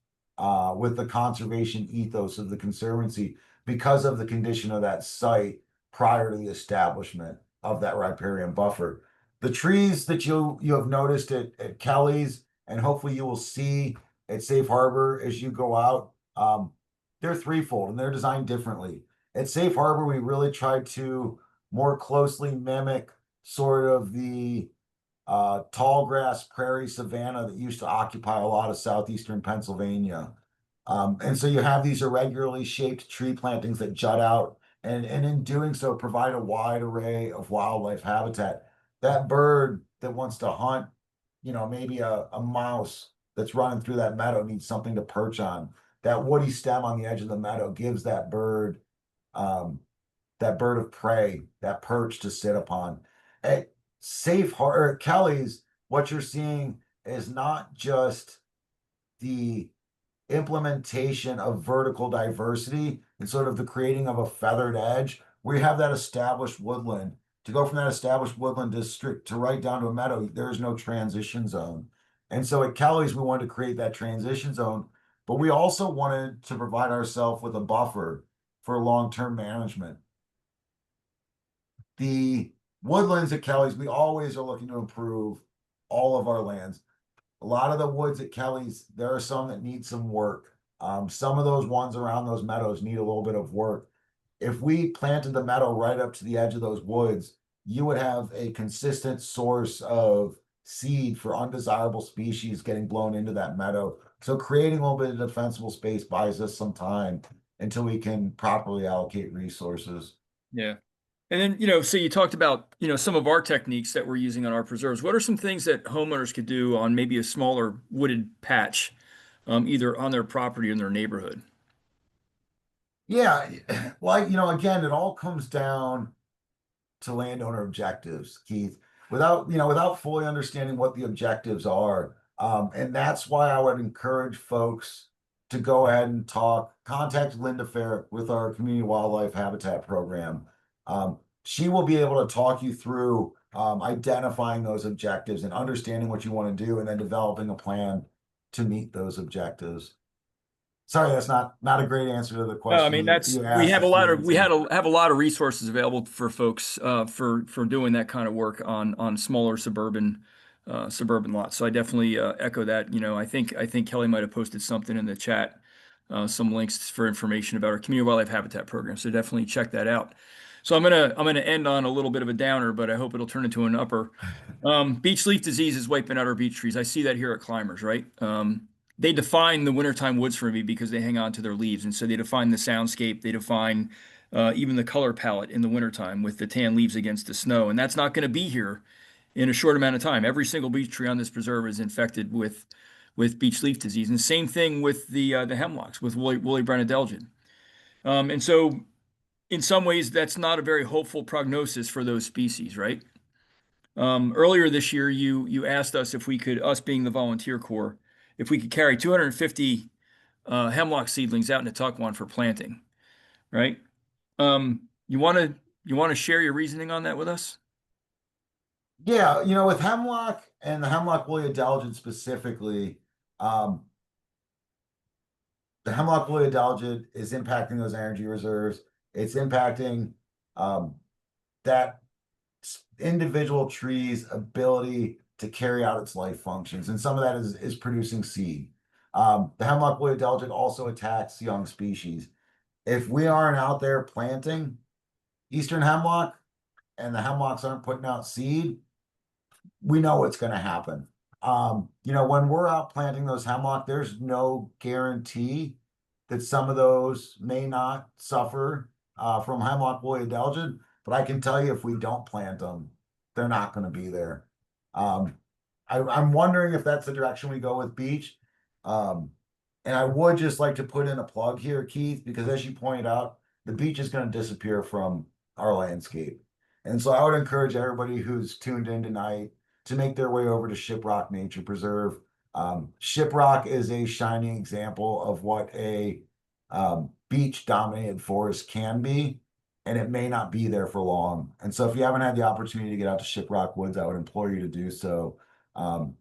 with the conservation ethos of the Conservancy because of the condition of that site prior to the establishment of that riparian buffer. The trees that you have noticed at Kelly's, and hopefully you will see at Safe Harbor as you go out, they're threefold and they're designed differently. At Safe Harbor, we really tried to more closely mimic sort of the tall grass prairie savanna that used to occupy a lot of southeastern Pennsylvania. And so you have these irregularly shaped tree plantings that jut out, and in doing so, provide a wide array of wildlife habitat. That bird that wants to hunt, maybe a mouse that's running through that meadow needs something to perch on. That woody stem on the edge of the meadow gives um, that bird of prey, that perch to sit upon. At Kelly's, what you're seeing is not just the implementation of vertical diversity and sort of the creating of a feathered edge. We have that established woodland. To go from that established woodland district to right down to a meadow, there is no transition zone. And so at Kelly's, we wanted to create that transition zone, but we also wanted to provide ourselves with a buffer for long-term management. The woodlands at Kelly's, we always are looking to improve all of our lands. A lot of the woods at Kelly's, there are some that need some work. Some of those ones around those meadows need a little bit of work. If we planted the meadow right up to the edge of those woods, you would have a consistent source of seed for undesirable species getting blown into that meadow. So creating a little bit of defensible space buys us some time until we can properly allocate resources. Yeah. And then, so you talked about, some of our techniques that we're using on our preserves. What are some things that homeowners could do on maybe a smaller wooded patch, either on their property or in their neighborhood? Yeah, like, again, it all comes down to landowner objectives, Keith, without fully understanding what the objectives are. And that's why I would encourage folks to go ahead and contact Linda Ferrick with our Community Wildlife Habitat Program. She will be able to talk you through identifying those objectives and understanding what you want to do, and then developing a plan to meet those objectives. Sorry, that's not a great answer to the No, I question mean you we asked have a a lot few of minutes ago. have a lot of resources available for folks for doing that kind of work on smaller suburban lots. So I definitely echo that. I think Kelly might have posted something in the chat, some links for information about our community wildlife habitat program. So definitely check that out. So I'm gonna end on a little bit of a downer, but I hope it'll turn into an upper. Beech leaf disease is wiping out our beech trees. I see that here at Climbers, right? They define the wintertime woods for me because they hang on to their leaves. And so they define the soundscape, they define even the color palette in the wintertime with the tan leaves against the snow. And that's not going to be here in a short amount of time. Every single beech tree on this preserve is infected with beech leaf disease. And same thing with the hemlocks, with woolly brown adelgid. And so in some ways, that's not a very hopeful prognosis for those species, right? Earlier this year, you asked us if we could, us being the volunteer corps, if we could carry 250 hemlock seedlings out into Tuckahoe for planting, right? You want to share your reasoning on that with us? Yeah, with hemlock and the hemlock woolly adelgid specifically, um, the hemlock woolly adelgid is impacting those energy reserves. It's impacting um, that individual tree's ability to carry out its life functions, and some of that is producing seed. The hemlock woolly adelgid also attacks young species. If we aren't out there planting eastern hemlock and the hemlocks aren't putting out seed, we know what's going to happen. When we're out planting those hemlock, there's no guarantee that some of those may not suffer from hemlock woolly adelgid, but I can tell you if we don't plant them, they're not going to be there. Um, I'm wondering if that's the direction we go with beech. Um, and I would just like to put in a plug here, Keith, because as you pointed out, the beech is going to disappear from our landscape. And so I would encourage everybody who's tuned in tonight to make their way over to Shiprock Nature Preserve. Shiprock is a shining example of what a beech dominated forest can be, and it may not be there for long. And so if you haven't had the opportunity to get out to Shiprock Woods, I would implore you to do so um,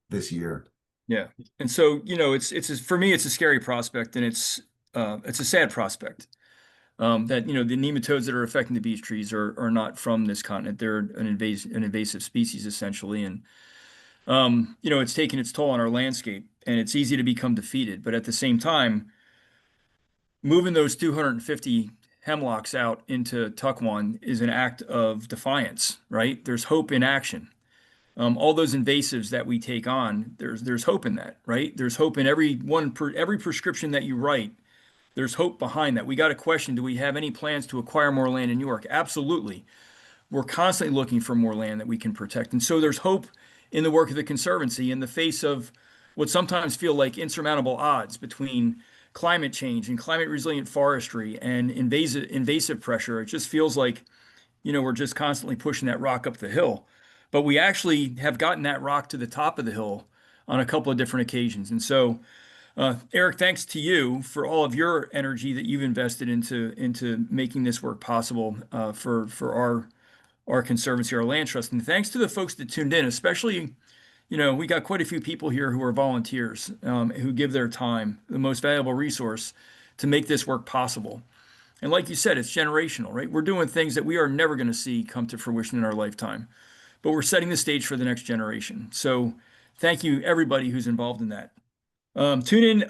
this year. Yeah. And so, for me, it's a scary prospect, and it's a sad prospect. That the nematodes that are affecting the beech trees are not from this continent. They're an invasive species essentially, and it's taking its toll on our landscape, and it's easy to become defeated. But at the same time, moving those 250 hemlocks out into Tuckahoe is an act of defiance, right? There's hope in action. All those invasives that we take on, there's hope in that, right? There's hope in every prescription that you write. There's hope behind that. We got a question: do we have any plans to acquire more land in New York? Absolutely. We're constantly looking for more land that we can protect. And so there's hope in the work of the Conservancy in the face of what sometimes feel like insurmountable odds between climate change and climate resilient forestry and invasive pressure. It just feels like, we're just constantly pushing that rock up the hill. But we actually have gotten that rock to the top of the hill on a couple of different occasions. And so, Eric, thanks to you for all of your energy that you've invested into making this work possible for our conservancy, our land trust, and thanks to the folks that tuned in. Especially, we got quite a few people here who are volunteers, who give their time, the most valuable resource, to make this work possible. And like you said, it's generational, right? We're doing things that we are never going to see come to fruition in our lifetime, but we're setting the stage for the next generation. So, thank you everybody who's involved in that. Tune in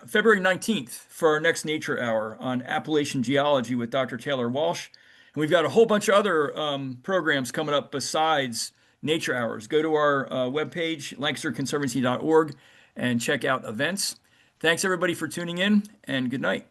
February 19th for our next Nature Hour on Appalachian geology with Dr. Taylor Walsh. And we've got a whole bunch of other programs coming up besides Nature Hours. Go to our webpage, lancasterconservancy.org, and check out events. Thanks everybody for tuning in, and good night.